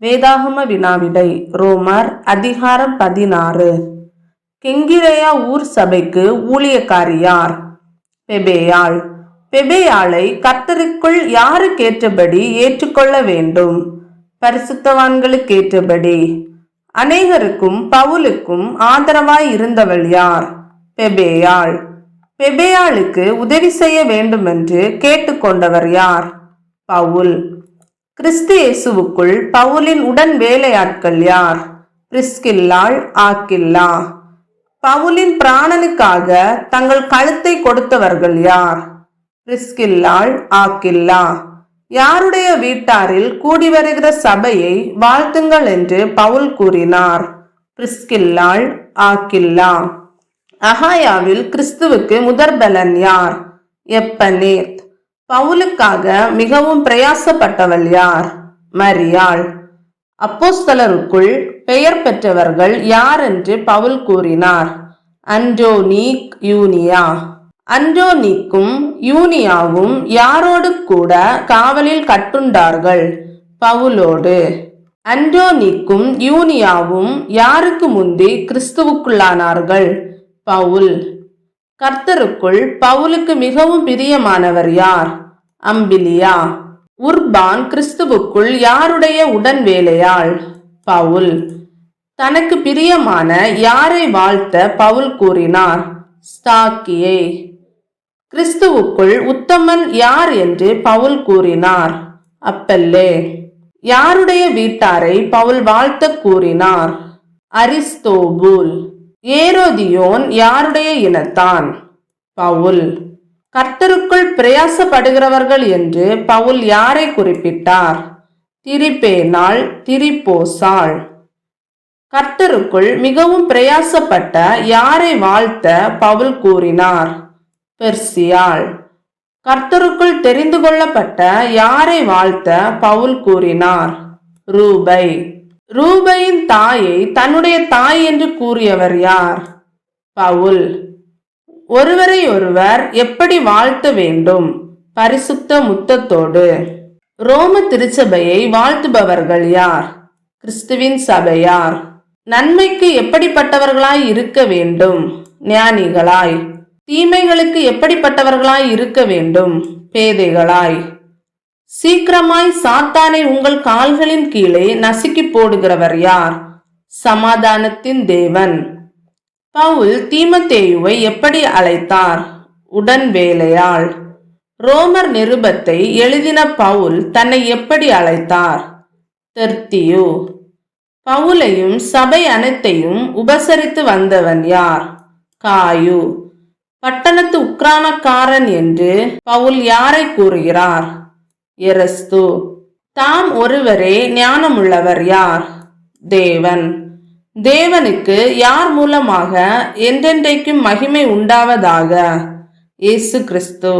வேதாகம வினாவிடை. ரோமர் அதிகாரம் 16. கெங்கிரேயா ஊர் சபைக்கு ஊழியக்காரியார். பெபேயாள். பெபேயாளை கர்த்தருக்குள் யாருக்கேற்றபடி ஏற்றுக்கொள்ள வேண்டும்? பரிசுத்தவான்களுக்கேற்றபடி. அநேகருக்கும் பவுலுக்கும் ஆதரவாய் இருந்தவள் யார்? பெபேயாள். பெபேயாளுக்கு உதவி செய்ய வேண்டுமென்று கேட்டுக்கொண்டவர் யார்? பவுல். கிறிஸ்து இயேசுவுக்குள் பவுலின் உடன் வேலையாட்கள் யார்? பிரிஸ்கில்லாள், ஆக்கில்லா. பவுலின் பிராணனுக்காக தங்கள் கழுத்தை கொடுத்தவர்கள் யார்? பிரிஸ்கில்லாள், ஆக்கில்லா. யாருடைய வீட்டாரில் கூடி வருகிற சபையை வாழ்த்துங்கள் என்று பவுல் கூறினார்? பிரிஸ்கில்லாள், ஆக்கில்லா. அகாயாவில் கிறிஸ்துவுக்கு முதற்பலன் யார்? எப்பனேத். பவுலுக்காக மிகவும் பிரயாசப்பட்டவள் யார்? மரியாள். அப்போஸ்தலருக்குள் பெயர் பெற்றவர்கள் யார் என்று பவுல் கூறினார்? அன்டோனிக், யூனியா. அன்டோனிக்கும் யூனியாவும் யாரோடு கூட காவலில் கட்டுண்டார்கள்? பவுலோடு. அன்டோனிக்கும் யூனியாவும் யாருக்கு முந்தி கிறிஸ்துவுக்குள்ளானார்கள்? பவுல். கர்த்தருக்குள் பவுலுக்கு மிகவும் பிரியமானவர் யார்? அம்பிலியா. உர்பான் கிறிஸ்துவுக்குள் யாருடைய உடன் வேலையாள்? பவுல். தனக்கு பிரியமான யாரை வாழ்த்த பவுல் கூறினார்? ஸ்தாக்கியை. கிறிஸ்துவுக்குள் உத்தமன் யார் என்று பவுல் கூறினார்? அப்பெல்லே. யாருடைய வீட்டாரை பவுல் வாழ்த்த கூறினார்? அரிஸ்தோபுல். ஏரோதியோன் யாருடைய இனத்தான்? பவுல். கர்த்தருக்குள் பிரயாசப்படுகிறவர்கள் என்று பவுல் யாரை குறிப்பிட்டார்? திரிபேனாள், திரிபோசாள். கர்த்தருக்குள் மிகவும் பிரயாசப்பட்ட யாரை வாழ்த்த பவுல் கூறினார்? பெர்சியாள். கர்த்தருக்குள் தெரிந்து கொள்ளப்பட்ட யாரை வாழ்த்த பவுல் கூறினார்? ரூபை. ரூபையின் தாயை தன்னுடைய தாய் என்று கூறியவர் யார்? பவுல். ஒருவரை ஒருவர் எப்படி வாழ்த்த வேண்டும்? பரிசுத்த முத்தத்தோடு. ரோம திருச்சபையை வாழ்த்துபவர்கள் யார்? கிறிஸ்துவின் சபையார். நன்மைக்கு எப்படிப்பட்டவர்களாய் இருக்க வேண்டும்? ஞானிகளாய். தீமைகளுக்கு எப்படிப்பட்டவர்களாய் இருக்க வேண்டும்? பேதைகளாய். சீக்கிரமாய் சாத்தானை உங்கள் கால்களின் கீழே நசுக்கி போடுகிறவர் யார்? சமாதானத்தின் தேவன். பவுல் தீமோத்தேயுவை எப்படி அழைத்தார்? உடன் வேலையாள். ரோமர் நிருபத்தை எழுதின பவுல் தன்னை எப்படி அழைத்தார்? தெர்த்தியு. பவுலையும் சபை அனைத்தையும் உபசரித்து வந்தவன் யார்? காயு. பட்டணத்து உக்ரானக்காரன் என்று பவுல் யாரை கூறுகிறார்? எரஸ்து. தாம் ஒருவரே ஞானமுள்ளவர் யார்? தேவன். தேவனுக்கு யார் மூலமாக என்றென்றைக்கும் மகிமை உண்டாவதாக? இயேசு கிறிஸ்து.